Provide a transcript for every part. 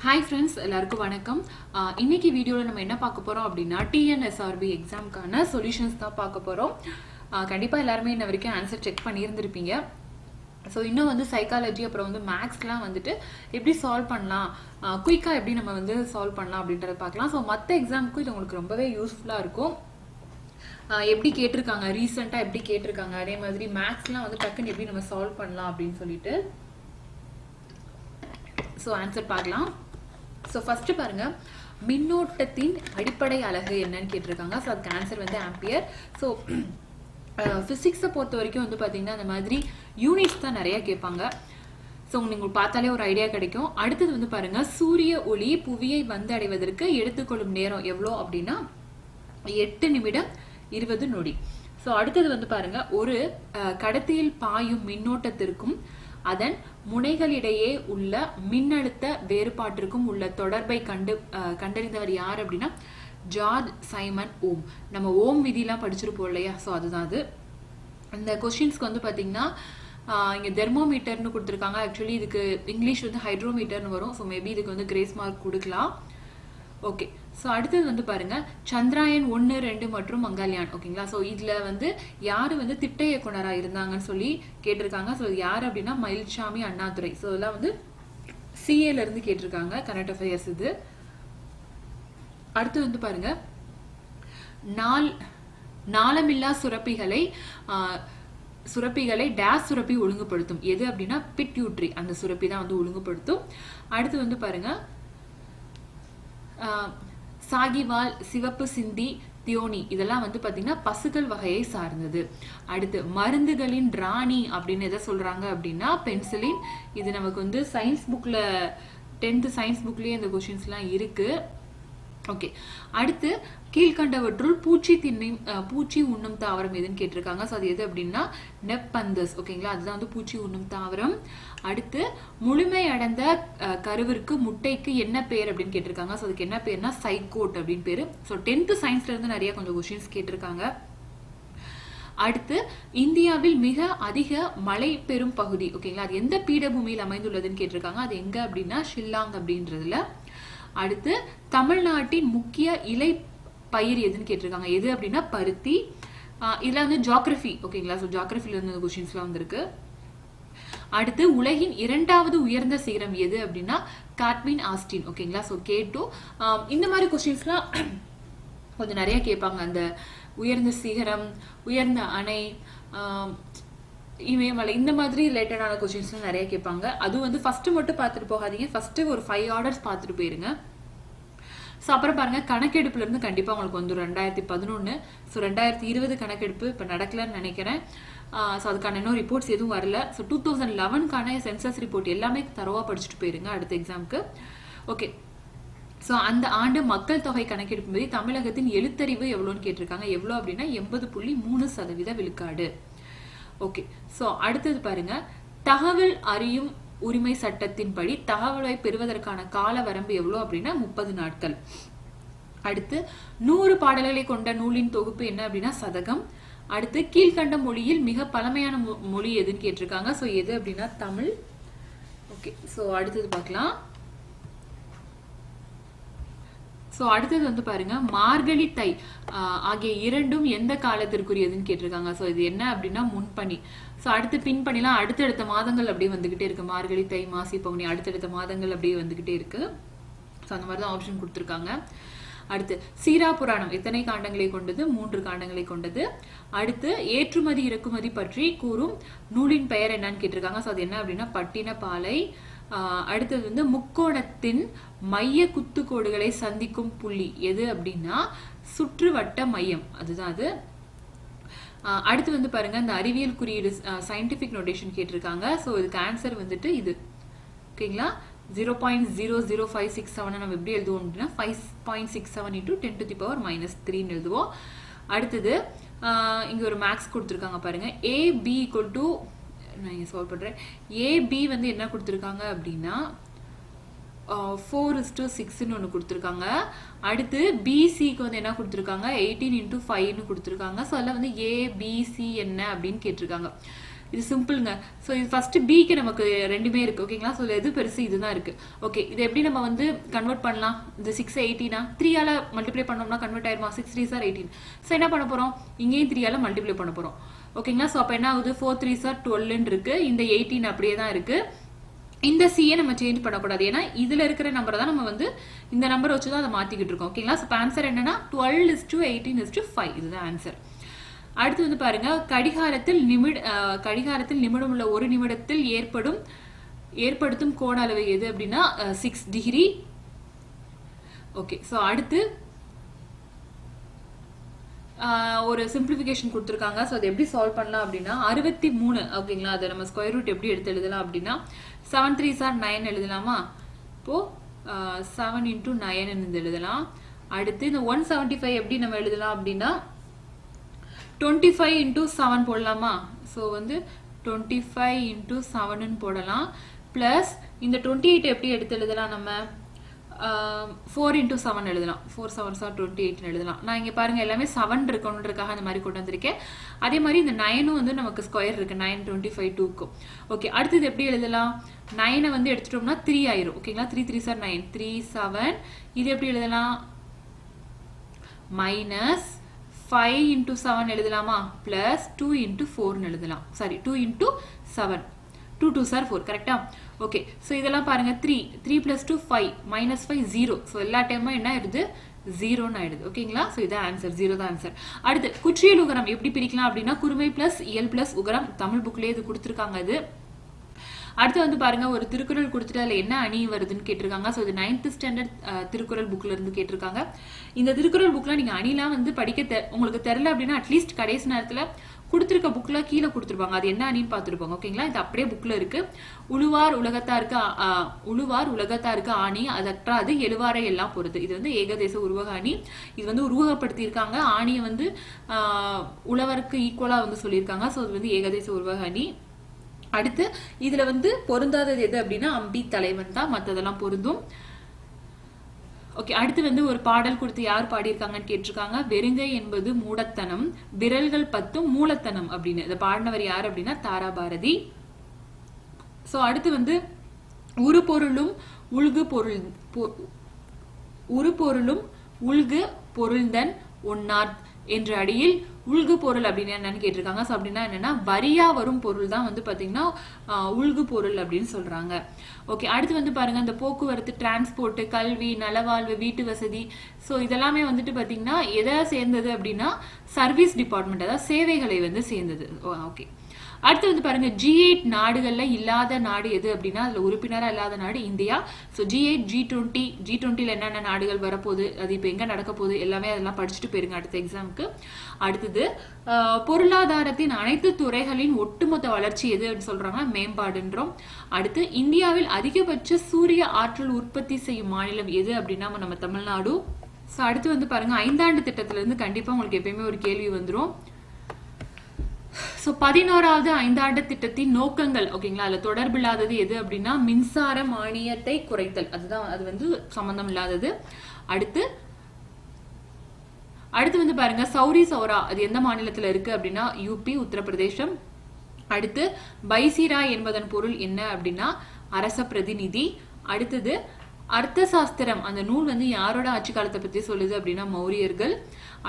Hi friends, எல்லாருக்கும் வணக்கம். இன்னைக்கு வீடியோவில் நம்ம என்ன பார்க்க போகிறோம் அப்படின்னா டிஎன்எஸ்ஆர்பி எக்ஸாமுக்கான சொல்யூஷன்ஸ் தான் பார்க்க போகிறோம். கண்டிப்பாக எல்லாருமே இன்ன வரைக்கும் ஆன்சர் செக் பண்ணியிருந்திருப்பீங்க. ஸோ இன்னும் வந்து சைக்காலஜி அப்புறம் வந்து மேக்ஸ்லாம் வந்துட்டு எப்படி சால்வ் பண்ணலாம், குயிக்காக எப்படி நம்ம வந்து சால்வ் பண்ணலாம் அப்படின்றத பார்க்கலாம். ஸோ மற்ற எக்ஸாமுக்கும் இது உங்களுக்கு ரொம்பவே யூஸ்ஃபுல்லாக இருக்கும். எப்படி கேட்டிருக்காங்க, ரீசெண்டாக எப்படி கேட்டிருக்காங்க, அதே மாதிரி மேக்ஸ்லாம் வந்து டக்குன்னு எப்படி நம்ம சால்வ் பண்ணலாம் அப்படின்னு சொல்லிட்டு ஸோ ஆன்சர் பார்க்கலாம். ஸோ ஃபஸ்ட்டு பாருங்கள், மின்னோட்டத்தின் அடிப்படை அலகு என்னன்னு கேட்டிருக்காங்க. ஸோ அதுக்கு ஆன்சர் வந்து ஆம்பியர். ஸோ ஃபிசிக்ஸை பொறுத்த வரைக்கும் வந்து பார்த்தீங்கன்னா அந்த மாதிரி யூனிட்ஸ் தான் நிறையா கேட்பாங்க. ஸோ நீங்கள் பார்த்தாலே ஒரு ஐடியா கிடைக்கும். அடுத்தது வந்து பாருங்கள், சூரிய ஒளி புவியை வந்து அடைவதற்கு எடுத்துக்கொள்ளும் நேரம் எவ்வளோ அப்படின்னா 8 நிமிடம் 20 நொடி. ஸோ அடுத்தது வந்து பாருங்கள், ஒரு கடத்தியில் பாயும் மின்னோட்டத்திற்கும் அதன் முனைகளிடையே உள்ள மின்னழுத்த வேறுபாட்டிற்கும் உள்ள தொடர்பை கண்டறிந்தவர் யார் அப்படின்னா ஜார்ஜ் சைமன் ஓம். நம்ம ஓம் விதிலாம் படிச்சிருப்போம் இல்லையா? ஸோ அதுதான் அது. இந்த கொஸ்டின்ஸ்க்கு வந்து பார்த்தீங்கன்னா இங்கே தெர்மோமீட்டர்னு கொடுத்துருக்காங்க. ஆக்சுவலி இதுக்கு இங்கிலீஷ் வந்து ஹைட்ரோமீட்டர்னு வரும். ஸோ மேபி இதுக்கு வந்து கிரேஸ் மார்க் கொடுக்கலாம். ஓகே, ஸோ அடுத்தது வந்து பாருங்க, சந்திராயன் 1, 2 மற்றும் மங்கள்யான். ஓகேங்களா? ஸோ இதில் வந்து யார் வந்து திட்ட இயக்குனராக இருந்தாங்கன்னு சொல்லி கேட்டிருக்காங்க. ஸோ யார் அப்படின்னா மயில்சாமி அண்ணாதுரை. ஸோ இதெல்லாம் வந்து சிஏலேருந்து கேட்டிருக்காங்க, கரண்ட் அஃபேர்ஸ் இது. அடுத்து வந்து பாருங்க, நாளமில்லா சுரப்பிகளை டேஸ் சுரப்பி ஒழுங்குபடுத்தும் எது அப்படின்னா பிட்யூட்ரி. அந்த சுரப்பி தான் வந்து ஒழுங்குபடுத்தும். அடுத்து வந்து பாருங்க, சாகிவால், சிவப்பு சிந்தி, தியோனி இதெல்லாம் வந்து பார்த்தீங்கன்னா பசுக்கள் வகையை சார்ந்தது. அடுத்து மருந்துகளின் ராணி அப்படின்னு எதை சொல்றாங்க அப்படின்னா பென்சிலின். இது நமக்கு வந்து சயின்ஸ் புக்கில் 10th சயின்ஸ் புக்லேயே இந்த கொஷின்ஸ்லாம் இருக்கு. ஓகே, அடுத்து கீழ்கண்டவற்றுள் பூச்சி உண்ணும் தாவரம் எதுன்னு கேட்டிருக்காங்க. ஸோ அது எது அப்படின்னா நெப்பந்தஸ். ஓகேங்களா? அதுதான் வந்து பூச்சி உண்ணும் தாவரம். அடுத்து முழுமை அடைந்த கருவிற்கு முட்டைக்கு என்ன பேர் அப்படின்னு கேட்டிருக்காங்க. ஸோ அதுக்கு என்ன பேர்னா சைகோட் அப்படின்னு பேரு. ஸோ 10th சயின்ஸ்ல இருந்து நிறைய கொஞ்சம் கொஸ்டின்ஸ் கேட்டிருக்காங்க. அடுத்து இந்தியாவில் மிக அதிக மழை பெறும் பகுதி. ஓகேங்களா? அது எந்த பீடபூமியில் அமைந்துள்ளதுன்னு கேட்டிருக்காங்க. அது எங்க அப்படின்னா ஷில்லாங் அப்படின்றதுல. அடுத்து தமிழ்நாட்டின் முக்கிய இலை பயிர் எதுன்னு கேட்டிருக்காங்க. எது அப்படின்னா பருத்தி. இதுல வந்து ஜியோகிராஃபி. ஓகேங்களா? ஸோ ஜியோகிராஃபில இருந்து கொஸ்டின்ஸ்லாம் வந்திருக்கு. அடுத்து உலகின் 2வது உயர்ந்த சிகரம் எது அப்படின்னா காட்மின் ஆஸ்டின். ஓகேங்களா? So K2. இந்த மாதிரி கொஸ்டின்ஸ்லாம் கொஞ்சம் நிறைய கேட்பாங்க. அந்த உயர்ந்த சிகரம், உயர்ந்த அணை, இமயமலை, இந்த மாதிரி ரிலேட்டடான கொஸ்டின்ஸ்லாம் நிறைய கேட்பாங்க. அதுவும் வந்து ஃபர்ஸ்ட் மட்டும் பார்த்துட்டு போகாதீங்க. ஃபர்ஸ்ட் ஒரு 5 ஆர்டர்ஸ் பார்த்துட்டு போயிருங்க. ஸோ அப்புறம் பாருங்க, கணக்கெடுப்புல இருந்து கண்டிப்பாக உங்களுக்கு வந்து 2011. ஸோ 2020 கணக்கெடுப்பு இப்போ நடக்கலன்னு நினைக்கிறேன். ஸோ அதுக்கான இன்னும் ரிப்போர்ட்ஸ் எதுவும் வரல. ஸோ 2011க்கான சென்சஸ் ரிப்போர்ட் எல்லாமே தரவா படிச்சுட்டு போயிருங்க அடுத்த எக்ஸாமுக்கு. ஓகே, ஸோ அந்த ஆண்டு மக்கள் தொகை கணக்கெடுப்பு படி தமிழகத்தின் எழுத்தறிவு எவ்வளோன்னு கேட்டிருக்காங்க. எவ்வளோ அப்படின்னா 80.3% விழுக்காடு. ஓகே, ஸோ அடுத்தது பாருங்க, தகவல் அறியும் உரிமை சட்டத்தின்படி தகவலை பெறுவதற்கான கால வரம்பு எவ்வளோ அப்படின்னா 30 நாட்கள். அடுத்து 100 பாடல்களை கொண்ட நூலின் தொகுப்பு என்ன அப்படின்னா சதகம். அடுத்து கீழ்கண்ட மொழியில் மிக பழமையான மொழி எதுன்னு கேட்டிருக்காங்க. ஸோ எது அப்படின்னா தமிழ். ஓகே, ஸோ அடுத்தது பார்க்கலாம். ஸோ அடுத்தது வந்து பாருங்க, மார்கழி தை ஆகிய இரண்டும் எந்த காலத்திற்குரியதுன்னு கேட்டிருக்காங்க. ஸோ இது என்ன அப்படின்னா முன்பனி. ஸோ அடுத்து பின்பனிலாம் அடுத்தடுத்த மாதங்கள் அப்படியே வந்துகிட்டே இருக்கு. மார்கழி, தை, மாசி, பங்குனி அடுத்தடுத்த மாதங்கள் அப்படியே வந்துகிட்டே இருக்கு. ஸோ அந்த மாதிரி தான் ஆப்ஷன் கொடுத்துருக்காங்க. அடுத்து சீரா புராணம் எத்தனை காண்டங்களை கொண்டது? 3 காண்டங்களை கொண்டது. அடுத்து ஏற்றுமதி இறக்குமதி பற்றி கூறும் நூலின் பெயர் என்னன்னு கேட்டிருக்காங்க. ஸோ அது என்ன அப்படின்னா பட்டினப்பாலை. அடுத்தது வந்து முக்கோணத்தின் மைய குத்துக்கோடுகளை சந்திக்கும் புள்ளி எது அப்படின்னா சுற்றுவட்ட மையம். அதுதான் அது. அடுத்து வந்து பாருங்க, இந்த அறிவியல் குறியீடு சயின்டிபிக் நோட்டேஷன் கேட்டிருக்காங்க. ஸோ இதுக்கு ஆன்சர் வந்துட்டு இது. ஓகேங்களா? 0.00567 நம்ம எப்படி எழுதுவோம் அப்படின்னா 5.67 × 10⁻³ எழுதுவோம். அடுத்தது இங்க ஒரு மேக்ஸ் கொடுத்துருக்காங்க பாருங்க. AB = நான் இங்கே சால்வ் பண்ணுறேன். AB வந்து என்ன கொடுத்துருக்காங்க அப்படின்னா 4:6ன்னு ஒன்று கொடுத்துருக்காங்க. அடுத்து பிசிக்கு வந்து என்ன கொடுத்துருக்காங்க 18 × 5ன்னு கொடுத்துருக்காங்க. ஸோ அதில் வந்து ஏபிசி என்ன அப்படின்னு கேட்டிருக்காங்க. இது சிம்பிள்ங்க. ஸோ இது ஃபர்ஸ்ட் பிக்கு நமக்கு ரெண்டுமே இருக்கு ஓகேங்களா. ஸோ எது பெருசு இதுதான் இருக்கு. ஓகே, இது எப்படி நம்ம வந்து கன்வெர்ட் பண்ணலாம்? இந்த 6 18 3ஆல மல்டிப்ளை பண்ணோம்னா கன்வெர்ட் ஆயிருமா? 6 3s are 18. ஸோ என்ன பண்ண போறோம்? இங்கேயும் 3ஆல மல்டிப்ளை பண்ண போறோம் ஓகேங்களா. ஸோ அப்போ என்ன ஆகுது? 4 3s are 12 இருக்கு. இந்த 18 அப்படியே தான் இருக்கு. இந்த சியை நம்ம சேஞ்ச் பண்ணக்கூடாது, ஏன்னா இதுல இருக்கிற நம்பரை தான் நம்ம வந்து இந்த நம்பரை வச்சு தான் அதை மாத்திக்கிட்டு இருக்கோம் ஓகேங்களா. ஸோ ஆன்சர் என்னன்னா 12:18:5 இதுதான் ஆன்சர். அடுத்து வந்து பாருங்க, கடிகாரத்தில் நிமிடம் உள்ள ஒரு நிமிடத்தில் ஏற்படுத்தும் கோண அளவு எது அப்படின்னா 6 டிகிரி. ஓகே, ஸோ அடுத்து ஒரு சிம்பிளிஃபிகேஷன் கொடுத்துருக்காங்க. ஸோ அதை எப்படி சால்வ் பண்ணலாம் அப்படின்னா 63 ஓகேங்களா. அதை நம்ம ஸ்கொயர் ரூட் எப்படி எடுத்து எழுதலாம் அப்படின்னா 7 3s are 9 எழுதலாமா? இப்போ 7 × 9 எழுதலாம். அடுத்து இந்த 175 எப்படி நம்ம எழுதலாம் அப்படின்னா 25 × 7 போடலாமா? ஸோ வந்து 25 × 7 போடலாம். பிளஸ் இந்த 28 எப்படி எடுத்து எழுதலாம்? நம்ம 4 × 7 எழுதலாம். 4 7s are 28 எழுதலாம். நான் இங்க பாருங்க எல்லாமே 7 இருக்கணுன்றதுக்காக அந்த மாதிரி கொண்டு வந்திருக்கேன். அதே மாதிரி இந்த 9 வந்து நமக்கு ஸ்கொயர் இருக்கு 9 25 2க்கு. ஓகே, அடுத்து எப்படி எழுதலாம்? 9 வந்து எடுத்துட்டோம்னா 3 ஆயிரும் ஓகேங்களா. 3 3s are 9 3 7. இது எப்படி எழுதலாம்? மைனஸ் 5 × 7 எழுதலாமா? பிளஸ் 2 × 4 எழுதலாம். சாரி 2 × 7 2 2s are 4 கரெக்டா. ஓகே, ஸோ இதெல்லாம் பாருங்க 3 + 2 5 -5 0. ஸோ எல்லா டைமும் என்ன ஆயிடுது? 0ன்னு ஆயிடுது ஓகேங்களா. ஸோ இதான் ஆன்சர், 0 தான் ஆன்சர். அடுத்து குற்றியல் உகரம் எப்படி பிரிக்கலாம் அப்படின்னா குறுமை பிளஸ் இயல் பிளஸ் உகரம். தமிழ் புக்லேயே இது கொடுத்துருக்காங்க. இது அடுத்து வந்து பாருங்க, ஒரு திருக்குறள் கொடுத்துட்டு அதில் என்ன அணி வருதுன்னு கேட்டிருக்காங்க. ஸோ இது 9th ஸ்டாண்டர்ட் திருக்குறள் புக்ல இருந்து கேட்டிருக்காங்க. இந்த திருக்குறள் புக்ல நீங்க அணிலாம் வந்து படிக்க உங்களுக்கு தெரியல அப்படின்னா அட்லீஸ்ட் கடைசி நேரத்தில் கொடுத்துருக்க புக்ல கீழே கொடுத்துருப்பாங்க, அது என்ன அணின்னு பார்த்துருப்பாங்க ஓகேங்களா. இது அப்படியே புக்ல இருக்கு. உழுவார் உலகத்தாருக்கு ஆணி அதற்றாது எழுவாரை எல்லாம் பொறுத்து. இது வந்து ஏகதேச உருவக அணி. இது வந்து உருவகப்படுத்தியிருக்காங்க. ஆணியை வந்து உழவருக்கு ஈக்குவலா வந்து சொல்லியிருக்காங்க. ஸோ இது வந்து ஏகதேச உருவக அணி. அடுத்து இதுல வந்து பொருந்தாதது எது அப்படின்னா அம்பி தலைவன் தான், மற்றதெல்லாம் பொருந்தும். ஓகே, அடுத்து வந்து ஒரு பாடல் கொடுத்து யார் பாடியிருக்காங்கன்னு கேட்டிருக்காங்க. வெறுங்கை என்பது மூடத்தனம், விரல்கள் 10 மூலத்தனம் அப்படின்னு. இதை பாடினவர் யார் அப்படின்னா தாராபாரதி. ஸோ அடுத்து வந்து உரு பொருளும் உள்கு பொருள்தன் ஒன்னார் என்ற அடியில் உள்கு பொருள் அப்படின்னு என்னன்னு கேட்டிருக்காங்க. ஸோ அப்படின்னா என்னன்னா வரியா வரும் பொருள் தான் வந்து பாத்தீங்கன்னா உள்கு பொருள் அப்படின்னு சொல்றாங்க. ஓகே, அடுத்து வந்து பாருங்க, இந்த போக்குவரத்து, டிரான்ஸ்போர்ட், கல்வி, நலவாழ்வு, வீட்டு வசதி, ஸோ இதெல்லாமே வந்துட்டு பாத்தீங்கன்னா எதை சேர்ந்தது அப்படின்னா சர்வீஸ் டிபார்ட்மெண்ட், அதாவது சேவைகளை வந்து சேர்ந்தது. ஓகே, அடுத்து வந்து பாருங்க, G8 நாடுகள்ல இல்லாத நாடு எது அப்படின்னா அதுல உறுப்பினரா இல்லாத நாடு இந்தியா. ஸோ G8 G20ல என்னென்ன நாடுகள் வரப்போகுது, அது இப்போ எங்க நடக்க போகுது எல்லாமே அதெல்லாம் படிச்சுட்டு போயிருங்க அடுத்த எக்ஸாமுக்கு. அடுத்தது பொருளாதாரத்தின் அனைத்து துறைகளின் ஒட்டுமொத்த வளர்ச்சி எது அப்படின்னு சொல்றாங்க, மேம்பாடுன்றோம். அடுத்து இந்தியாவில் அதிகபட்ச சூரிய ஆற்றல் உற்பத்தி செய்யும் மாநிலம் எது அப்படின்னா நம்ம தமிழ்நாடு. ஸோ அடுத்து வந்து பாருங்க, 5ஆண்டு திட்டத்துல இருந்து கண்டிப்பா உங்களுக்கு எப்பயுமே ஒரு கேள்வி வந்துடும். ஸோ 11வது 5ஆண்டு திட்டத்தின் நோக்கங்கள் ஓகேங்களா, அதுல தொடர்பில்லாதது எது அப்படின்னா மின்சார மானியத்தை குறைத்தல், அதுதான் அது வந்து சம்பந்தம் இல்லாதது. அடுத்து வந்து பாருங்க, சௌரி சௌரா அது எந்த மாநிலத்துல இருக்கு அப்படின்னா யூபி, உத்தரப்பிரதேசம். அடுத்து பைசிரா என்பதன் பொருள் என்ன அப்படின்னா அரச பிரதிநிதி. அடுத்தது அர்த்த சாஸ்திரம், அந்த நூல் வந்து யாரோட ஆட்சி காலத்தை பத்தி சொல்லுது அப்படின்னா மௌரியர்கள்.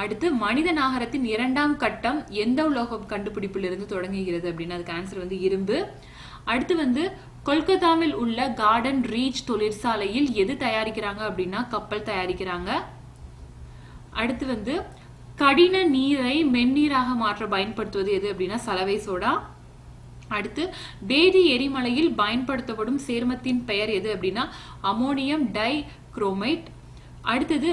அடுத்து மனித நாகரத்தின் 2ஆம் கட்டம் எந்த உலோகம் கண்டுபிடிப்பிலிருந்து தொடங்குகிறது அப்படின்னா அதுக்கு ஆன்சர் வந்து இரும்பு. அடுத்து வந்து கொல்கத்தாவில் உள்ள கார்டன் ரீச் தொழிற்சாலையில் எது தயாரிக்கிறாங்க அப்படின்னா கப்பல் தயாரிக்கிறாங்க. அடுத்து வந்து கடின நீரை மென்னீராக மாற்ற பயன்படுத்துவது எது அப்படின்னா சலவை சோடா. அடுத்து வேதி எரிமலையில் பயன்படுத்தப்படும் சேர்மத்தின் பெயர் எது அப்படின்னா அமோனியம் டை குரோமைட். அடுத்தது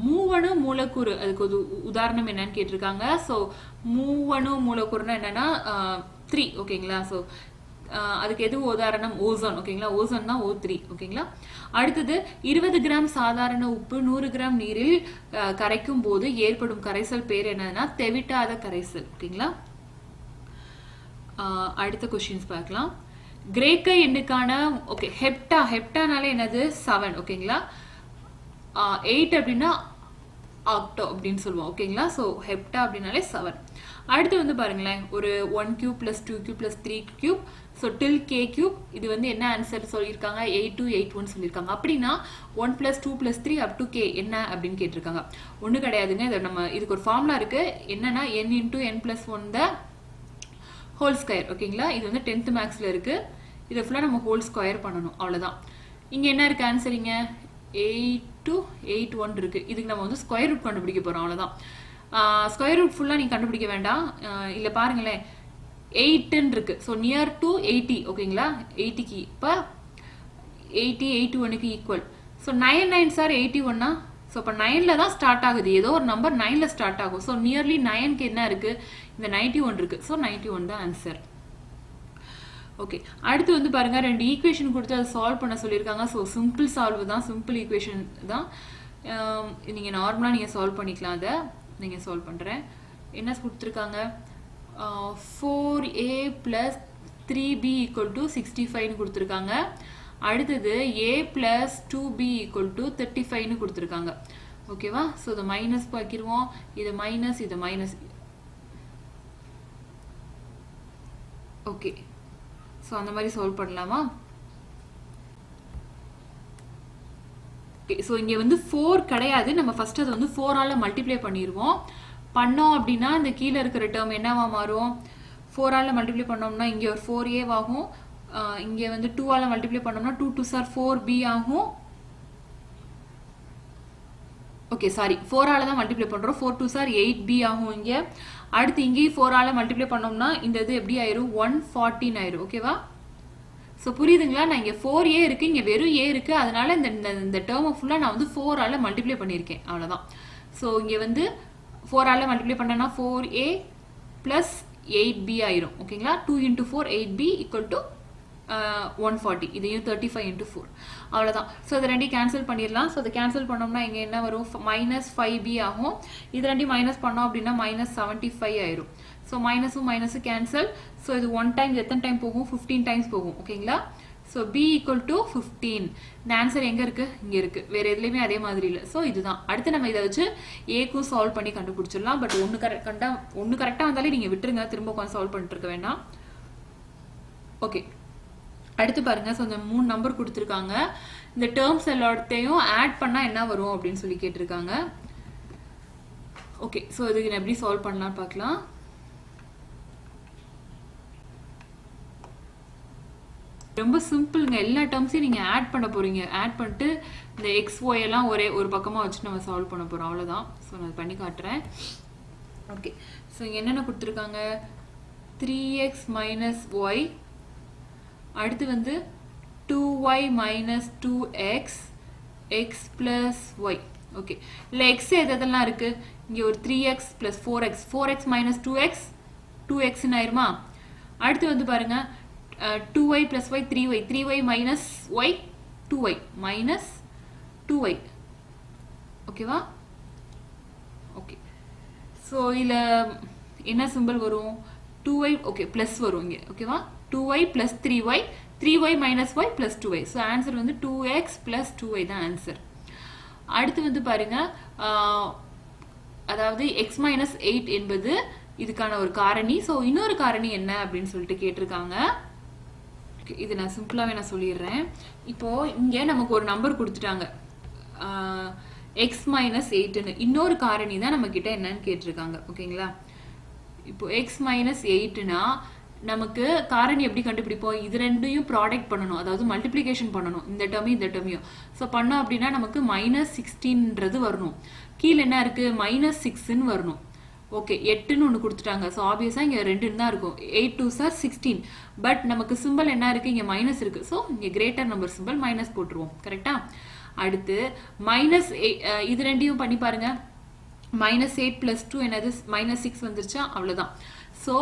மூவணு மூலக்கூறு, அதுக்கு ஒரு உதாரணம் என்னன்னு கேட்டிருக்காங்க. ஸோ மூவணு மூலக்கூறுனா என்னன்னா 3 ஓகேங்களா. ஸோ அதுக்கு எது உதாரணம் ஓசோன் ஓகேங்களா, ஓசோன் தான் O3 ஓகேங்களா. அடுத்தது 20 கிராம் சாதாரண உப்பு 100 கிராம் நீரில் கரைக்கும் போது ஏற்படும் கரைசல் பேர் என்னன்னா தெவிட்டாத கரைசல் ஓகேங்களா. அடுத்த கொஸ்டின்ஸ் பார்க்கலாம். கிரேக்க எண்ணுக்கான ஓகே ஹெப்டானால என்னது 7 ஓகேங்களா. 8 அப்படின்னா ஆக்டோ அப்படின்னு சொல்லுவோம். ஓகேங்களா? ஸோ ஹெப்டா அப்படின்னாலே 7. அடுத்து வந்து பாருங்களேன், ஒரு 1 cube plus 2 cube plus 3 cube, so till k cube. இது வந்து என்ன ஆன்சர் சொல்லியிருக்காங்க? 8281 சொல்லியிருக்காங்க. அப்படின்னா 1 plus 2 plus 3 up to k என்ன அப்படின்னு கேட்டிருக்காங்க. ஒன்றும் கிடையாதுங்க. இதை நம்ம இதுக்கு ஒரு ஃபார்முலா இருக்கு. என்னன்னா n into n plus 1 the whole square. ஓகேங்களா? இது வந்து 10th மேக்ஸ்ல இருக்கு. இதை ஃபுல்லாக நம்ம ஹோல் ஸ்கொயர் பண்ணணும். அவ்வளோதான். இங்கே என்ன இருக்கு ஆன்சரிங்க? 8281 இருக்கு. இதுக்கு நம்ம வந்து ஸ்கொயர் ரூட் கண்டுபிடிக்க போறோம். அவ்வளோதான். ஸ்கொயர் ரூட் ஃபுல்லாக நீங்கள் கண்டுபிடிக்க வேண்டாம். இல்லை பாருங்களேன், 8 இருக்கு. So near to 80. ஓகேங்களா? 80க்கு இப்போ 80 81க்கு equal. So 9 9s are 81. So இப்போ 9ல் தான் ஸ்டார்ட் ஆகுது. ஏதோ ஒரு நம்பர் 9ல் ஸ்டார்ட் ஆகும். ஸோ நியர்லி 9க்கு என்ன இருக்கு? இந்த 91 இருக்கு. ஸோ 91 தான் ஆன்சர். ஓகே, அடுத்து வந்து பாருங்க, 2 ஈக்குவேஷன் கொடுத்து அதை சால்வ் பண்ண சொல்லியிருக்காங்க. ஸோ சிம்பிள் சால்வ் தான், சிம்பிள் ஈக்குவேஷன் தான். நீங்கள் நார்மலாக நீங்கள் சால்வ் பண்ணிக்கலாம். அதை நீங்கள் சால்வ் பண்ணுறேன். என்ன கொடுத்துருக்காங்க? 4a plus 3b equal to 65 கொடுத்துருக்காங்க. அடுத்தது a plus 2b equal to 35 கொடுத்துருக்காங்க. ஓகேவா? ஸோ இதை மைனஸ் பார்க்கிடுவோம். இது மைனஸ், இது மைனஸ். ஓகே, ஸோ அந்த மாதிரி சால்வ் பண்ணலாமா? ஸோ இங்கே வந்து 4 கிடையாது. நம்ம ஃபர்ஸ்ட் அதை வந்து 4ஆல் மல்டிப்ளை பண்ணிடுவோம். பண்ணோம் அப்படின்னா இந்த கீழே இருக்கிற டேர்ம் என்னவா மாறும்? 4ஆல் மல்டிப்ளை பண்ணோம்னா இங்கே ஒரு 4a ஆகும். இங்கே வந்து 2ஆல் மல்டிப்ளை பண்ணோம்னா 2 2s are 4b ஆகும். ஓகே, சாரி, 4ஆல் தான் மல்டிப்ளை பண்ணுறோம். 4 2s are 8b ஆகும் இங்கே. அடுத்து இங்கேயும் 4ஆல் மல்டிப்ளை பண்ணோம்னா இந்த இது எப்படி ஆயிரும்? 114 ஆயிரும். ஓகேவா? ஸோ புரியுதுங்களா? நான் இங்கே 4a இருக்குது, இங்கே வெறும் a இருக்குது. அதனால இந்த டேர்மை ஃபுல்லாக நான் வந்து 4ஆல் மல்டிப்ளை பண்ணியிருக்கேன். அவ்வளோதான். ஸோ இங்கே வந்து 4ஆல் மல்டிப்ளை பண்ணனா 4a ப்ளஸ் 8b ஆயிரும். ஓகேங்களா? 2 into 4 8b equal to 140. இதையும் 35 into 4. அவ்வளோதான். ஸோ இது ரெண்டையும் கேன்சல் பண்ணிடலாம். ஸோ அதை கேன்சல் பண்ணோம்னா இங்கே என்ன வரும்? மைனஸ் 5b ஆகும். இது ரெண்டையும் மைனஸ் பண்ணோம் அப்படின்னா மைனஸ் 75 ஆயிரும். ஸோ மைனஸும் மைனஸும் கேன்சல். ஸோ இது 1 டைம் எத்தனை டைம் போகும்? 15 டைம்ஸ் போகும். ஓகேங்களா? So b equal to 15. இந்த ஆன்சர் எங்கே இருக்குது? இங்கே இருக்குது. வேறு எதுலேயுமே அதே மாதிரி இல்லை. ஸோ இதுதான். அடுத்து நம்ம இதை வச்சு ஏக்கும் சால்வ் பண்ணி கண்டுபிடிச்சிடலாம். பட் ஒன்று கரெக்டாக வந்தாலே நீங்கள் விட்டுருங்க. திரும்ப உட்காந்து சால்வ் பண்ணிட்டு இருக்க வேண்டாம். ஓகே, அடுத்து பாருங்க. ஸோ இந்த 3 நம்பர் கொடுத்துருக்காங்க. இந்த டேர்ம்ஸ் எல்லாத்தையும் ஆட் பண்ணால் என்ன வரும் அப்படின்னு சொல்லி கேட்டிருக்காங்க. ஓகே, ஸோ இதுக்கு நான் எப்படி சால்வ் பண்ணலாம்னு பார்க்கலாம். ரொம்ப சிம்பிளுங்க. எல்லா டேர்ம்ஸையும் நீங்கள் ஆட் பண்ண போகிறீங்க. ஆட் பண்ணிட்டு இந்த எக்ஸ் ஒய் எல்லாம் ஒரே ஒரு பக்கமாக வச்சு நம்ம சால்வ் பண்ண போகிறோம். அவ்வளோதான். ஸோ நான் பண்ணி காட்டுறேன். ஓகே, ஸோ இங்கே என்னென்ன கொடுத்துருக்காங்க? 3x minus y, அடுத்து வந்து 2y minus 2x, x plus y. Okay, இல்லை எக்ஸ் எதெல்லாம் இருக்குது? இங்கே ஒரு 3x plus 4x, 4x minus 2x, 2xன்னு ஆயிருமா? அடுத்து வந்து பாருங்கள், 2y plus y 3y, 3y minus y 2y minus 2y. ஓகேவா? ஓகே, ஸோ இதில் என்ன சிம்பிள் வரும்? 2y. ஓகே, ப்ளஸ் வரும் இங்கே. ஓகேவா? 2y plus 3y, 3y minus y plus 2y. So answer வந்து 2x plus 2y தான் ஆன்சர். அடுத்து வந்து பாருங்க, அதாவது x minus 8 என்பது இதுக்கான ஒரு காரணி. ஸோ இன்னொரு காரணி என்ன அப்படின்னு சொல்லிட்டு கேட்டிருக்காங்க. இது நான் சிம்பிளாகவே நான் சொல்லிடுறேன். இப்போது இங்கே நமக்கு ஒரு நம்பர் கொடுத்துட்டாங்க, x minus 8ன்னு. இன்னொரு காரணி தான் நம்மக்கிட்ட என்னன்னு கேட்டிருக்காங்க. ஓகேங்களா? இப்போ x minus 8னா நமக்கு காரணி எப்படி கண்டுபிடிப்போம்? இது ரெண்டையும் ப்ராடக்ட் பண்ணணும், அதாவது மல்டிப்ளிகேஷன் பண்ணணும், இந்த டேர்மையும் இந்த டேர்மையும். ஸோ பண்ணோம் அப்படின்னா நமக்கு -16ன்றது வரணும். கீழே என்ன இருக்குது? -6ன்னு வரணும். ஓகே, 8ன்னு ஒன்று கொடுத்துட்டாங்க. ஸோ ஆப்வியஸாக இங்கே 2ன்னு தான் இருக்கும். 8 2s are 16. பட் நமக்கு சிம்பிள் என்ன இருக்குது? இங்கே மைனஸ் இருக்குது. ஸோ இங்கே கிரேட்டர் நம்பர் சிம்பிள் மைனஸ் போட்டுருவோம். கரெக்டாக? அடுத்து இது ரெண்டையும் பண்ணி பாருங்கள். -8 + 2 என்னது? -6 வந்துருச்சா? அவ்வளோதான். ஸோ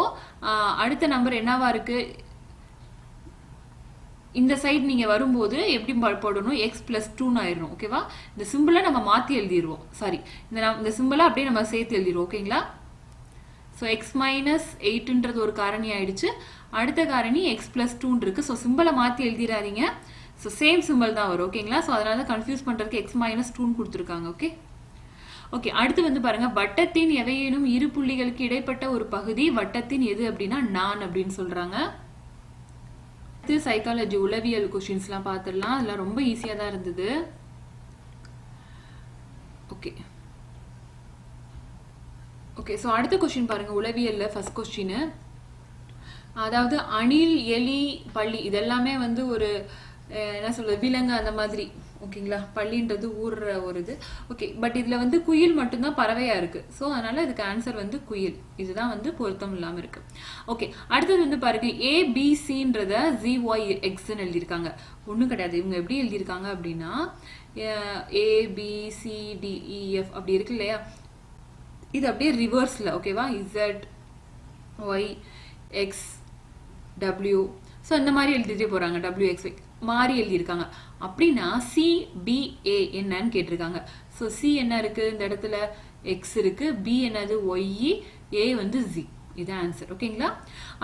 அடுத்த நம்பர் என்னவா இருக்குது? இந்த சைடு நீங்கள் வரும்போது எப்படி போடணும்? x + 2ன்னு ஆயிடணும். ஓகேவா? இந்த சிம்பிளை நம்ம மாற்றி எழுதிடுவோம். சாரி, இந்த சிம்பிளை அப்படியே நம்ம சேர்த்து எழுதிடுவோம். ஓகேங்களா? ஸோ x minus 8ன்றது ஒரு காரணி ஆயிடுச்சு. அடுத்த காரணி x + 2 இருக்கு. ஸோ சிம்பிளை மாற்றி எழுதிடாதீங்க. ஸோ சேம் சிம்பிள் தான் வரும். ஓகேங்களா? ஸோ அதனால தான் கன்ஃபியூஸ் பண்ணுறதுக்கு x - 2ன்னு கொடுத்துருக்காங்க. ஓகே, ஓகே, அடுத்து வந்து பாருங்க, வட்டத்தின் எவையேனும் இரு புள்ளிகளுக்கு இடைப்பட்ட ஒரு பகுதி வட்டத்தின் எது அப்படின்னா நான் அப்படின்னு சொல்றாங்க. இது சைக்காலஜி உளவியல் கொஸ்டின்ஸ்லாம் பார்த்துடலாம். அதெல்லாம் ரொம்ப ஈஸியாக தான் இருந்தது. ஓகே ஓகே ஸோ அடுத்த கொஸ்டின் பாருங்க, உளவியல்ல ஃபர்ஸ்ட் கொஸ்டின். அதாவது அணில், எலி, பள்ளி இதெல்லாமே வந்து ஒரு என்ன சொல்றது, விலங்கு அந்த மாதிரி. ஓகேங்களா, பள்ளின்றது ஊர்ற ஒரு இது. ஓகே, பட் இதுல வந்து குயில் மட்டும்தான் பறவையா இருக்கு. ஸோ அதனால இதுக்கு ஆன்சர் வந்து குயில். இதுதான் வந்து பொருத்தம் இல்லாம இருக்கு. ஓகே, அடுத்தது வந்து பாருங்க, ABCன்றத ZYXன்னு எழுதியிருக்காங்க. ஒன்றும் கிடையாது. இவங்க எப்படி எழுதியிருக்காங்க அப்படின்னா ABCDEF அப்படி இருக்கு இல்லையா, இது அப்படியே ரிவர்ஸ்ல. ஓகேவா, ZYXW. ஸோ இந்த மாதிரி எழுதிட்டே போறாங்க. WXY மாறி எழுதியிருக்காங்க. அப்படின்னா CBA என்னன்னு கேட்டிருக்காங்க. ஸோ C என்ன இருக்கு இந்த இடத்துல, X இருக்கு, B என்னது Y, A வந்து Z. இது ஆன்சர். ஓகேங்களா,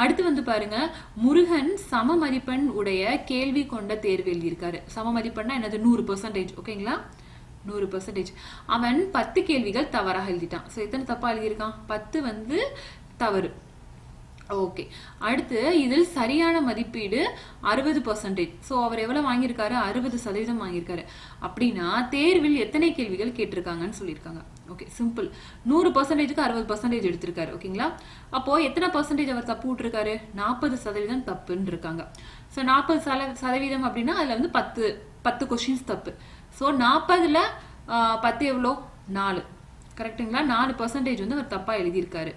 அடுத்து வந்து பாருங்க, முருகன் சம மதிப்பெண் உடைய கேள்வி கொண்ட தேர்வு எழுதியிருக்காரு. சம மதிப்பெண்ணா என்னது, 100%. ஓகேங்களா, 100%. அவன் 10 கேள்விகள் தவறாக எழுதிட்டான். ஸோ எத்தனை தப்பா எழுதியிருக்கான், 10 வந்து தவறு. ஓகே, அடுத்து இதில் சரியான மதிப்பீடு 60%. ஸோ அவர் எவ்வளவு வாங்கியிருக்காரு, 60% வாங்கியிருக்காரு. அப்படின்னா தேர்வில் எத்தனை கேள்விகள் கேட்டிருக்காங்கன்னு சொல்லியிருக்காங்க. Okay, simple. 100%க்கு 60% எடுத்திருக்காரு. ஓகேங்களா, அப்போ எத்தனை பர்சன்டேஜ் அவர் தப்பு விட்டுருக்காரு, 40% தப்புன்னு இருக்காங்க. ஸோ 40% அப்படின்னா அதுல வந்து 10 கொஸ்டின்ஸ் தப்பு. ஸோ 40ல் 10 எவ்வளோ, 4. கரெக்டுங்களா, 4% வந்து அவர் தப்பா எழுதியிருக்காரு.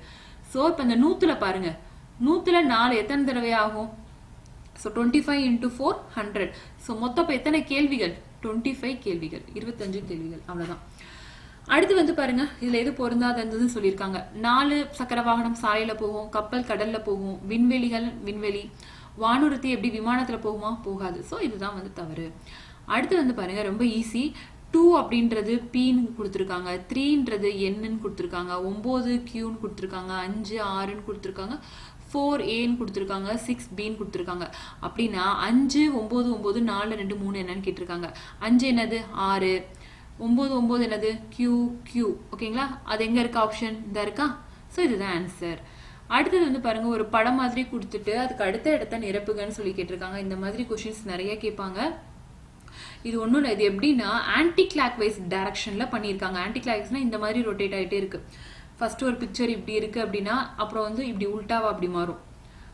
ஸோ இப்போ இந்த 100ல் பாருங்க, 100ல் 4 எத்தனை தடவை ஆகும், ஸோ 25 × 4 100. ஸோ மொத்தம் எத்தனை கேள்விகள், 25 கேள்விகள், 25 கேள்விகள், அவ்வளவுதான். அடுத்து வந்து பாருங்க, இதுல எது பொருந்தாததுன்னு சொல்லியிருக்காங்க. 4 சக்கர வாகனம் சாலையில போகும், கப்பல் கடல்ல போகும், விண்வெளி, வானூர்தி எப்படி விமானத்துல போகுமா, போகாது. ஸோ இதுதான் வந்து தவறு. அடுத்து வந்து பாருங்க, ரொம்ப ஈஸி. 2 அப்படின்றது Pன்னு கொடுத்துருக்காங்க, 3ன்றது Nன்னு கொடுத்துருக்காங்க, 9 Qன்னு கொடுத்துருக்காங்க, 5 6ன்னு கொடுத்துருக்காங்க, 4 Aன்னு கொடுத்துருக்காங்க, 6 Bன்னு கொடுத்துருக்காங்க. அப்படின்னா 5 9 9 4 2 3 என்னன்னு கேட்டிருக்காங்க. 5 என்னது 6, 9 9 என்னது Q. ஓகேங்களா, அது எங்க இருக்கு, ஆப்ஷன் இந்த இருக்கா. ஸோ இதுதான் ஆன்சர். அடுத்தது வந்து பாருங்க, ஒரு படம் மாதிரி கொடுத்துட்டு அதுக்கு அடுத்த இடத்த நிரப்புகன்னு சொல்லி கேட்டிருக்காங்க. இந்த மாதிரி கொஸ்டின்ஸ் நிறைய கேட்பாங்க. இது ஒன்றும் இல்லை, இது எப்படின்னா ஆன்டி கிளாக் வைஸ் டைரக்ஷன்ல பண்ணியிருக்காங்க. ஆன்டி கிளாக் வைஸ்னா இந்த மாதிரி ரொட்டேட் ஆகிட்டே இருக்கு. ஃபர்ஸ்ட் ஒரு பிக்சர் இப்படி இருக்கு அப்படின்னா அப்புறம் வந்து இப்படி உல்டாவா அப்படி மாறும்.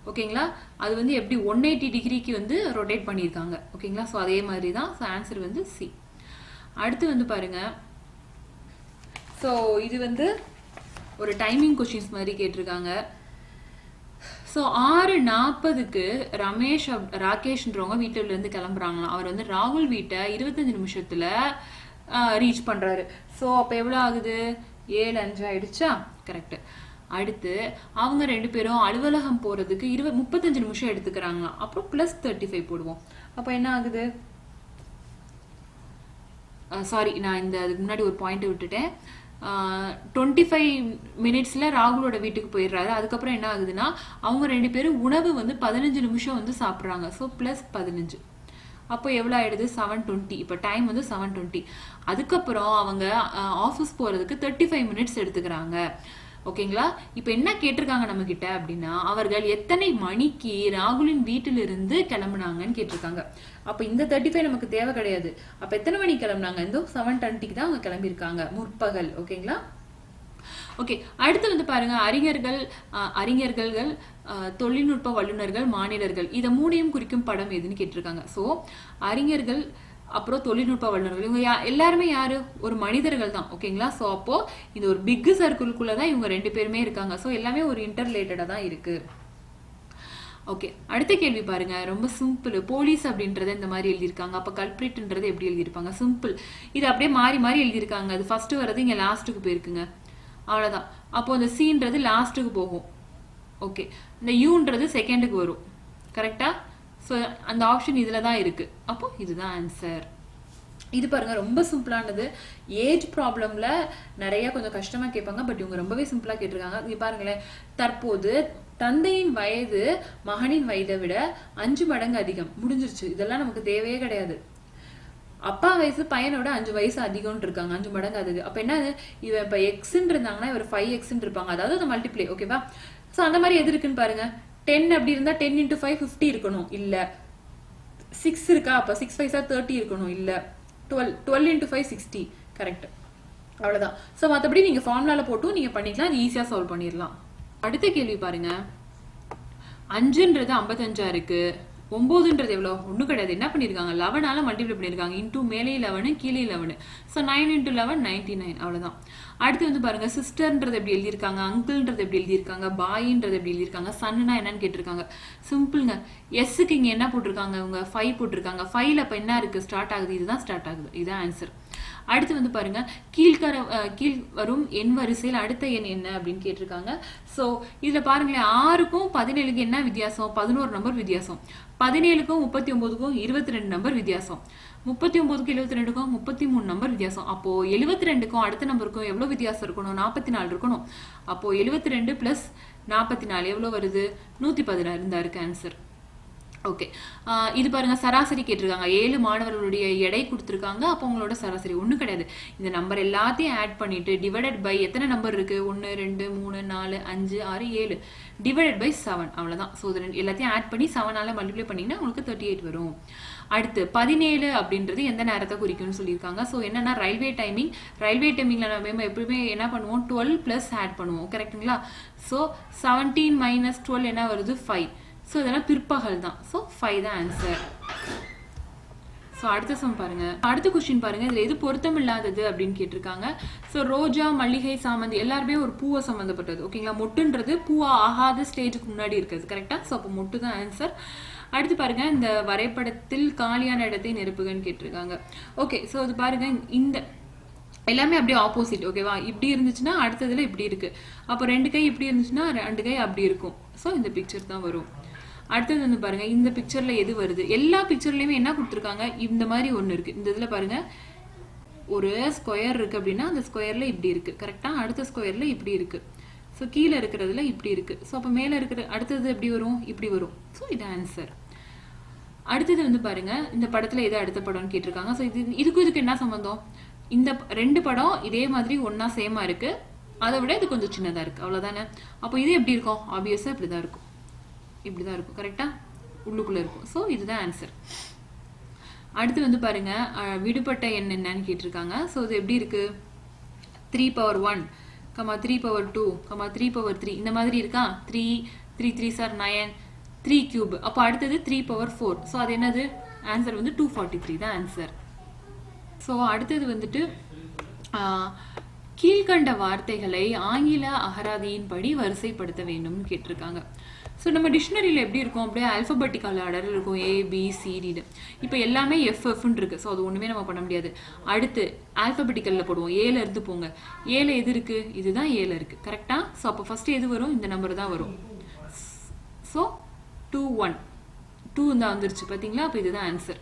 ஓகேங்களா, அது வந்து எப்படி 180 டிகிரிக்கு வந்து ரொட்டேட் பண்ணியிருக்காங்க. ஓகேங்களா, ஸோ அதே மாதிரி தான். ஸோ ஆன்சர் வந்து C. அடுத்து வந்து பாருங்க, ஸோ இது வந்து ஒரு டைமிங் கொஸ்டின்ஸ் மாதிரி கேட்டிருக்காங்க. ஸோ 6:40க்கு ராகேஷ்ன்றவங்க வீட்டுல இருந்து கிளம்புறாங்களாம். அவர் வந்து ராகுல் வீட்டை 25 நிமிஷத்துல ரீச் பண்றாரு. ஸோ அப்போ எவ்வளோ ஆகுது, 7:05 ஆயிடுச்சா, கரெக்ட். அடுத்து அவங்க 2 பேரும் அலுவலகம் போறதுக்கு 35 நிமிஷம் எடுத்துக்கிறாங்களாம். அப்புறம் +35 போடுவோம். அப்போ என்ன ஆகுது, சாரி நான் அதுக்கு முன்னாடி ஒரு பாயிண்ட் விட்டுட்டேன். 25 மினிட்ஸ்ல ராகுலோட வீட்டுக்கு போயிடுறாரு. அதுக்கப்புறம் என்ன ஆகுதுன்னா அவங்க 2 பேரும் உணவு வந்து 15 நிமிஷம் வந்து சாப்பிட்றாங்க. ஸோ +15. அப்போ எவ்வளோ ஆயிடுது, 7:20. இப்போ டைம் வந்து 7:20. அதுக்கப்புறம் அவங்க ஆஃபீஸ் போறதுக்கு 35 மினிட்ஸ் எடுத்துக்கிறாங்க. ஓகேங்களா, இப்போ என்ன கேட்டிருக்காங்க நம்ம கிட்ட அப்படின்னா, அவர்கள் எத்தனை மணிக்கு ராகுலின் வீட்டிலிருந்து கிளம்புனாங்கன்னு கேட்டிருக்காங்க. அப்போ இந்த 35 நமக்கு தேவை கிடையாது. அப்போ எத்தனை மணிக்கு கிளம்புனாங்க, இந்த 7:20க்கு தான் அவங்க கிளம்பியிருக்காங்க, முற்பகல். ஓகேங்களா, ஓகே. அடுத்து வந்து பாருங்க, அறிஞர்கள், தொழில்நுட்ப வல்லுநர்கள், மாநிலர்கள், இதை 3ஐயும் குறிக்கும் படம் எதுன்னு கேட்டிருக்காங்க. ஸோ அறிஞர்கள் அப்புறம் தொழில்நுட்ப வல்லுநர்கள், இவங்க எல்லாருமே யாரு, ஒரு மனிதர்கள் தான். ஓகேங்களா, ஸோ அப்போ இந்த ஒரு பிக் சர்க்கிள்குள்ளதான் இவங்க 2 பேருமே இருக்காங்க. ஸோ எல்லாமே ஒரு இன்டர்ரிலேட்டடா தான் இருக்கு. ஓகே, அடுத்த கேள்வி பாருங்க, ரொம்ப சிம்பிள். போலீஸ் அப்படின்றத இந்த மாதிரி எழுதியிருக்காங்க. அப்ப கல்பிரிட்ன்றது எப்படி எழுதியிருப்பாங்க, சிம்பிள். இது அப்படியே மாறி மாறி எழுதியிருக்காங்க. அது ஃபர்ஸ்ட் வர்றது இங்க லாஸ்ட்டுக்கு போயிருக்குங்க, அவ்வளவுதான். அப்போ இந்த Cன்றது லாஸ்ட்டுக்கு போகும். ஓகே, இந்த Uன்றது செகண்டுக்கு வரும். கரெக்டா, ஸோ அந்த ஆப்ஷன் இதுல தான் இருக்கு. அப்போ இதுதான் ஆன்சர். இது பாருங்க, ரொம்ப சிம்பிளானது. ஏஜ் ப்ராப்ளம்ல நிறைய கொஞ்சம் கஷ்டமா கேட்பாங்க, பட் இவங்க ரொம்பவே சிம்பிளா கேட்டிருக்காங்க. இங்க பாருங்களேன், தற்போது தந்தையின் வயது மகனின் வயதை விட 5 மடங்கு அதிகம். முடிஞ்சிருச்சு, இதெல்லாம் நமக்கு தேவையே கிடையாது. அப்பா வயசு பையனோட 5 வயசு அதிகம்னு இருக்காங்க, 5 மடங்கு அது. அப்ப என்ன இவன் இப்ப எக்ஸ்ன்னு இருந்தாங்கன்னா இவர் 5x இருப்பாங்க, அதாவது அது மல்டிப்ளை. ஓகேவா? ஸோ அந்த மாதிரி எது இருக்குன்னு பாருங்க. 10 அப்படி இருந்தா 10 × 5 50 இருக்கணும், இல்ல 6 இருக்கா, அப்ப 6 5 30 இருக்கணும், இல்ல 12 × 5 60. கரெக்ட், அவ்வளவுதான். ஸோ மற்றபடி நீங்க ஃபார்முலால போட்டும் நீங்க பண்ணிக்கலாம், அது ஈஸியா சால்வ் பண்ணிடலாம். அடுத்த கேள்வி பாருங்க. 5ன்றது 55 இருக்கு, 9ன்றது எவ்வளோ? ஒன்றும் கிடையாது. என்ன பண்ணியிருக்காங்க, 11ஆல மல்டிப்ளை பண்ணியிருக்காங்க. இன்டூ மேலே 11 கீழே 11. ஸோ 9 × 11 99, அவ்வளோதான். அடுத்து வந்து பாருங்க, சிஸ்டர்ன்றது எப்படி எழுதியிருக்காங்க, அங்கிள்ன்றது எப்படி எழுதியிருக்காங்க, பாயின்றது எப்படி எழுதியிருக்காங்க, சன்னுனா என்னன்னு கேட்டிருக்காங்க. சிம்பிள்ங்க. எஸ்ஸுக்கு இங்கே என்ன போட்டிருக்காங்க, இவங்க 5 போட்டிருக்காங்க. 5ல் அப்போ என்ன இருக்கு, ஸ்டார்ட் ஆகுது, இதுதான் ஸ்டார்ட் ஆகுது, இதுதான் ஆன்சர். அடுத்து வந்து பாருங்க, கீழ் வரும் எண் வரிசையில் அடுத்த எண் என்ன அப்படின்னு கேட்டிருக்காங்க. ஸோ இதுல பாருங்களேன், 6க்கும் 17க்கும் என்ன வித்தியாசம், 11 நம்பர் வித்தியாசம். 17க்கும் 39க்கும் 22 நம்பர் வித்தியாசம். 39க்கும் 72க்கும் 33 நம்பர் வித்தியாசம். அப்போ 72க்கும் அடுத்த நம்பருக்கும் எவ்வளவு வித்தியாசம் இருக்கணும், 44 இருக்கணும். அப்போ 72 + 44 எவ்வளவு வருது, 116 தான் இருக்கு ஆன்சர். ஓகே, இது பாருங்க, சராசரி கேட்டிருக்காங்க. 7 மாணவர்களுடைய எடை கொடுத்துருக்காங்க. அப்போ உங்களோட சராசரி ஒன்றும் கிடையாது. இந்த நம்பர் எல்லாத்தையும் ஆட் பண்ணிட்டு டிவைடட் பை எத்தனை நம்பர் இருக்கு, 1 2 3 4 5 6 7 டிவைடட் பை 7, அவ்வளோதான். ஸோ எல்லாத்தையும் ஆட் பண்ணி 7ஆல மல்டிப்ளை பண்ணிங்கன்னா உங்களுக்கு 38 வரும். அடுத்து 17 அப்படின்றது எந்த நேரத்தை குறிக்கும்னு சொல்லியிருக்காங்க. ஸோ என்னன்னா ரயில்வே டைமிங். ரயில்வே டைமிங்ல நம்ம எப்பவுமே என்ன பண்ணுவோம், 12 + ஆட் பண்ணுவோம், கரெக்டுங்களா? ஸோ 17 - 12 என்ன வருது, 5. ஸோ இதெல்லாம் பிற்பகல் தான். ஸோ 5 தான் ஆன்சர். ஸோ அடுத்த சம் பாருங்க. அடுத்த கொஸ்டின் பாருங்க. இதுல எது பொருத்தம் இல்லாதது அப்படின்னு கேட்டிருக்காங்க. ஸோ ரோஜா, மல்லிகை, சாமந்தி எல்லாருமே ஒரு பூவை சம்மந்தப்பட்டது. ஓகேங்களா? மொட்டுன்றது பூவா ஆகாத ஸ்டேஜுக்கு முன்னாடி இருக்கிறது, கரெக்டா? ஸோ அப்போ மொட்டு தான் ஆன்சர். அடுத்து பாருங்க, இந்த வரைபடத்தில் காலியான இடத்தை நிரப்புகன்னு கேட்டிருக்காங்க. ஓகே, ஸோ இது பாருங்க, இந்த எல்லாமே அப்படியே ஆப்போசிட். ஓகேவா? இப்படி இருந்துச்சுன்னா அடுத்ததுல இப்படி இருக்கு. அப்போ 2 கை இப்படி இருந்துச்சுன்னா 2 கை அப்படி இருக்கும். ஸோ இந்த பிக்சர் தான் வரும். அடுத்தது வந்து பாருங்க, இந்த பிக்சர்ல எது வருது, எல்லா பிக்சர்லயுமே என்ன கொடுத்துருக்காங்க, இந்த மாதிரி ஒன்று இருக்கு. இந்த இதுல பாருங்க, ஒரு ஸ்கொயர் இருக்கு அப்படின்னா அந்த ஸ்கொயர்ல இப்படி இருக்கு, கரெக்டா? அடுத்த ஸ்கொயர்ல இப்படி இருக்கு. ஸோ கீழே இருக்கிறதுல இப்படி இருக்கு. ஸோ அப்போ மேலே இருக்கிற அடுத்தது எப்படி வரும், இப்படி வரும். ஸோ இது ஆன்சர். அடுத்தது வந்து பாருங்க, இந்த படத்துல எது அடுத்த படம்னு கேட்டிருக்காங்க. ஸோ இதுக்கு என்ன சம்பந்தம், இந்த 2 படம் இதே மாதிரி ஒன்னா சேமா இருக்கு, அதை விட இது கொஞ்சம் சின்னதா இருக்கு, அவ்வளவுதானே? அப்போ இது எப்படி இருக்கும், ஆப்வியஸா இப்படிதான் இருக்கும், இப்படிதான் இருக்கும், கரெக்டா? உள்ளுக்குள்ள இருக்கும். ஸோ இதுதான் ஆன்சர். அடுத்து வந்து பாருங்க, விடுபட்ட எண் என்னன்னு கேட்டிருக்காங்க. ஸோ இது எப்படி இருக்கு, 3/1, 3/2, 3/3 இந்த மாதிரி இருக்கா. 3 3 3 சார் 9, 3³ அப்போ அடுத்தது 3/4. ஸோ அது என்னது, ஆன்சர் வந்து 243 தான் ஆன்சர். ஸோ அடுத்தது வந்துட்டு கீழ்கண்ட வார்த்தைகளை ஆங்கில அகராதியின்படி வரிசைப்படுத்த வேண்டும்னு கேட்டிருக்காங்க. ஸோ நம்ம டிக்ஷனரியில் எப்படி இருக்கும், அப்படியே ஆல்ஃபபெட்டிக்கல் ஆர்டர் இருக்கும், ABCD. இப்போ எல்லாமே FFன்னு இருக்கு. ஸோ அது ஒன்றுமே நம்ம பண்ண முடியாது. அடுத்து ஆல்ஃபபெட்டிக்கலில் போடுவோம், ஏல இருந்து போங்க. ஏல எது இருக்கு, இதுதான் ஏல இருக்கு, கரெக்டா? ஸோ அப்போ ஃபர்ஸ்ட் எது வரும், இந்த நம்பர் தான் வரும். ஸோ 2 1 2 தான் வந்துருச்சு, பார்த்தீங்களா? அப்போ இதுதான் ஆன்சர்.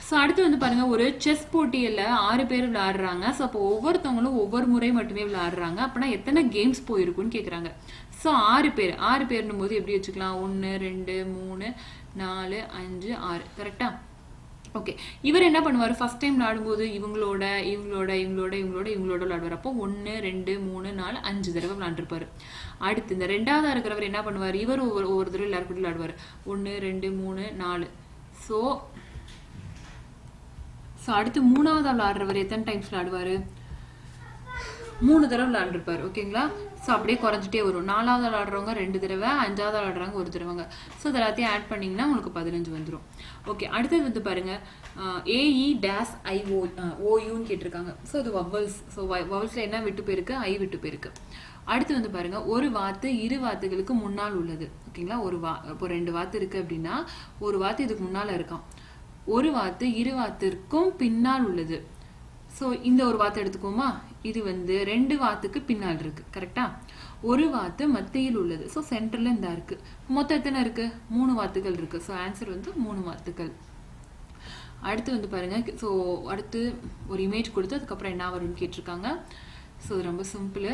ஸோ அடுத்து வந்து பாருங்க, ஒரு செஸ் போட்டியில் 6 பேர் விளையாடுறாங்க. ஸோ அப்போ ஒவ்வொருத்தவங்களும் ஒவ்வொரு முறை மட்டுமே விளையாடுறாங்க. அப்படின்னா எத்தனை கேம்ஸ் போயிருக்குன்னு கேட்குறாங்க. ஸோ 6 பேர்னும் போது எப்படி வச்சுக்கலாம், 1 2 3 4 5 6, கரெக்டா? ஓகே, இவர் என்ன பண்ணுவார், ஃபர்ஸ்ட் டைம் விளையாடும்போது இவங்களோட விளையாடுவார். அப்போ 1 2 3 4 5 தடவை விளையாண்டுருப்பாரு. அடுத்து இந்த 2ஆவதா இருக்கிறவர் என்ன பண்ணுவார், இவர் ஒவ்வொரு தடவை எல்லாரும் கூட விளையாடுவார். 1 2 3 4. ஸோ அடுத்து 3ஆவதா விளையாடுறவர் எத்தனை டைம்ஸ் விளையாடுவாரு, 3 தடவை விளையாண்டுருப்பாரு. ஓகேங்களா? ஸோ அப்படியே குறைஞ்சிட்டே வரும். 4ஆவது விளையாடுறவங்க 2 தடவை, 5ஆவது விளையாடுறவங்க 1 தடவைங்க. ஸோ இது எல்லாத்தையும் ஆட் பண்ணிங்கன்னா உங்களுக்கு 15 வந்துடும். ஓகே, அடுத்தது வந்து பாருங்க, AE-IOUன்னு கேட்டிருக்காங்க. ஸோ இது வவல்ஸ். ஸோ வவல்ஸில் என்ன விட்டு போயிருக்கு, ஐ விட்டு போயிருக்கு. அடுத்து வந்து பாருங்க, ஒரு வாத்து 2 வாத்துகளுக்கு முன்னால் உள்ளது. ஓகேங்களா? இப்போ 2 வாத்து இருக்கு அப்படின்னா ஒரு வாத்து இதுக்கு முன்னால இருக்கான். ஒரு வாத்து 2 வாத்திற்கும் பின்னால் உள்ளது. ஸோ இந்த ஒரு வாத்து எடுத்துக்கோமா, இது வந்து 2 வாத்துக்கு பின்னால் இருக்கு, கரெக்டா? ஒரு வாத்து மத்தியில் உள்ளது. ஸோ சென்டர்ல இந்த இருக்கு. மொத்தம் எத்தனை இருக்கு, 3 வாத்துகள் இருக்கு. ஸோ ஆன்சர் வந்து 3 வாத்துக்கள். அடுத்து வந்து பாருங்க, ஸோ அடுத்து ஒரு இமேஜ் கொடுத்து அதுக்கப்புறம் என்ன வரும்னு கேட்டிருக்காங்க. ஸோ ரொம்ப சிம்பிள்.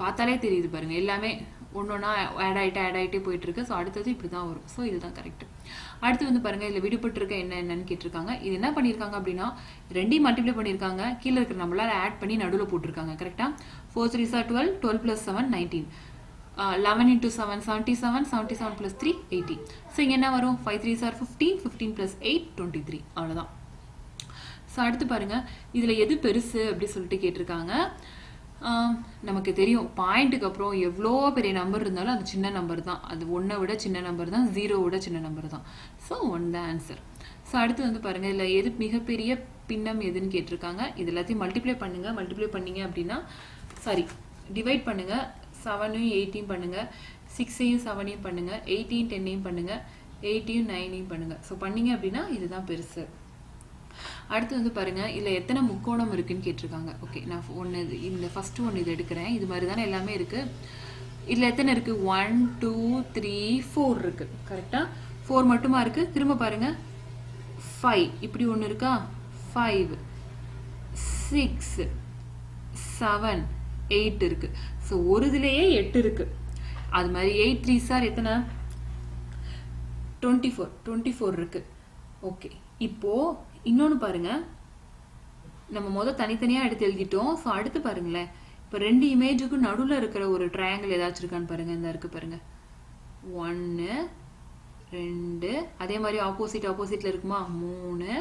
பார்த்தாலே தெரியுது பாருங்க, எல்லாமே ஒன்றொன்னா ஆட் ஆகிட்டே போயிட்டு இருக்கு. ஸோ அடுத்தது இப்படி தான் வரும். ஸோ இதுதான் கரெக்ட். அடுத்து வந்து பாருங்க, இதில் விடுபட்டிருக்க என்னன்னு கேட்டிருக்காங்க. இது என்ன பண்ணியிருக்காங்க அப்படின்னா, ரெண்டையும் மல்டிப்ளை பண்ணியிருக்காங்க, கீழே இருக்கிற நம்மளால ஆட் பண்ணி நடுவில் போட்டிருக்காங்க. கரெக்டாக 4 3s are 12, 12 plus 7 19, 11 into 7 77, 77 plus 3 80. So இங்கே என்ன வரும், 5 3s are 15, 15 plus 8 23. அவ்வளோதான். ஸோ அடுத்து பாருங்க, இதில் எது பெருசு அப்படி சொல்லிட்டு கேட்டிருக்காங்க. நமக்கு தெரியும் பாயிண்ட்டுக்கு அப்புறம் எவ்வளோ பெரிய நம்பர் இருந்தாலும் அது சின்ன நம்பர் தான். அது 1 விட சின்ன நம்பர் தான், 0 விட சின்ன நம்பர் தான். ஸோ 1 தான் ஆன்சர். ஸோ அடுத்து வந்து பாருங்கள், இதில் எது மிகப்பெரிய பின்னம் எதுன்னு கேட்டிருக்காங்க. இது எல்லாத்தையும் மல்டிப்ளை பண்ணுங்கள். மல்டிப்ளை பண்ணிங்க அப்படின்னா டிவைட் பண்ணுங்கள். 7ஐயும் 8ஐயும் பண்ணுங்கள், 6ஐயும் 7ஐயும் பண்ணுங்கள், 8ஐயும் 10ஐயும் பண்ணுங்கள், 8ஐயும் 9ஐயும் பண்ணுங்கள். ஸோ பண்ணிங்க அப்படின்னா இதுதான் பெருசு. அடுத்து வந்து பாருங்க, இதில் எத்தனை முக்கோணம் இருக்குன்னு கேட்டிருக்காங்க. ஓகே, நான் இந்த ஃபர்ஸ்ட் ஒன்று இது எடுக்கிறேன். இது மாதிரி தானே எல்லாமே இருக்கு. இதில் எத்தனை இருக்கு, 1 2 3 4 இருக்கு. கரெக்டா 4 மட்டுமா இருக்கு. திரும்ப பாருங்க, 5 இப்படி ஒன்று இருக்கா, 5 6 7 8 இருக்கு. ஸோ ஒரு இதுலேயே 8 இருக்கு. அது மாதிரி 8 3s are எத்தனை, 24 இருக்கு. ஓகே, இப்போ இன்னொன்று பாருங்க, நம்ம தனித்தனியாக எடுத்து எழுதிட்டோம். ஸோ அடுத்து பாருங்களேன், இப்போ 2 இமேஜுக்கும் நடுவில் இருக்கிற ஒரு ட்ரையாங்கிள் ஏதாச்சும் இருக்கான்னு பாருங்க. இந்த இருக்கு பாருங்க, 1 2, அதே மாதிரி ஆப்போசிட்ல இருக்குமா, 3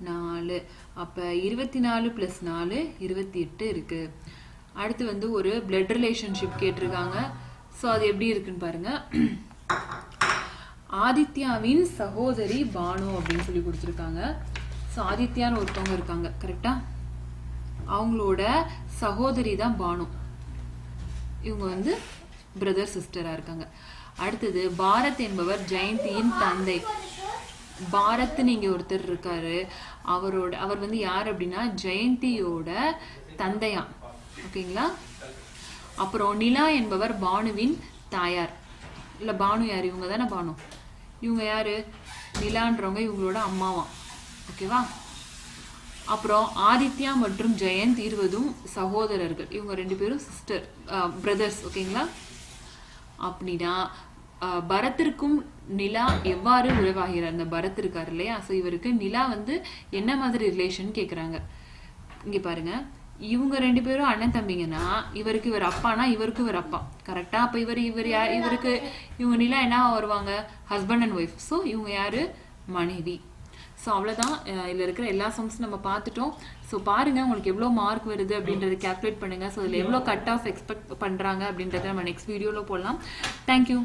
4. அப்போ 24 + 4 28 இருக்கு. அடுத்து வந்து ஒரு பிளட் ரிலேஷன்ஷிப் கேட்டிருக்காங்க. ஸோ அது எப்படி இருக்குன்னு பாருங்க. ஆதித்யாவின் சகோதரி பானு அப்படின்னு சொல்லி கொடுத்துருக்காங்க. ஸோ ஆதித்யான்னு ஒருத்தவங்க இருக்காங்க. கரெக்டா, அவங்களோட சகோதரி தான் பானு. இவங்க வந்து பிரதர் சிஸ்டரா இருக்காங்க. அடுத்தது பாரத் என்பவர் ஜெயந்தியின் தந்தை. பாரத்னு இங்க ஒருத்தர் இருக்காரு. அவர் வந்து யார் அப்படின்னா ஜெயந்தியோட தந்தையா. ஓகேங்களா. அப்புறம் நிலா என்பவர் பானுவின் தாயார். இல்லை பானு யார், இவங்க தானே பானு. இவங்க யாரு, நிலான்றவங்க இவங்களோட அம்மாவாம். ஓகேவா. அப்புறம் ஆதித்யா மற்றும் ஜெயந்த் இருவதும் சகோதரர்கள். இவங்க 2 பேரும் பிரதர்ஸ். ஓகேங்களா. அப்படின்னா பரத்திற்கும் நிலா எவ்வாறு உறவாகிறார். அந்த பரத் இருக்காரு இல்லையா, ஸோ இவருக்கு நிலா வந்து என்ன மாதிரி ரிலேஷன் கேட்குறாங்க. இங்கே பாருங்க, இவங்க 2 பேரும் அண்ணன் தம்பிங்கன்னா இவருக்கு இவர் அப்பானா இவருக்கு இவர் அப்பா. கரெக்டா. அப்போ இவருக்கு இவங்க நிலா என்ன வருவாங்க, ஹஸ்பண்ட் அண்ட் ஒய்ஃப். ஸோ இவங்க யாரு, மனைவி. ஸோ அவ்வளோதான். இதில் இருக்கிற எல்லா சம்ஸும் நம்ம பார்த்துட்டோம். ஸோ பாருங்கள் உங்களுக்கு எவ்வளோ மார்க் வருது அப்படின்றத கேல்குலேட் பண்ணுங்கள். ஸோ இதில் எவ்வளோ கட் ஆஃப் எக்ஸ்பெக்ட் பண்ணுறாங்க அப்படின்றத நம்ம நெக்ஸ்ட் வீடியோவில் போடலாம். தேங்க்யூ.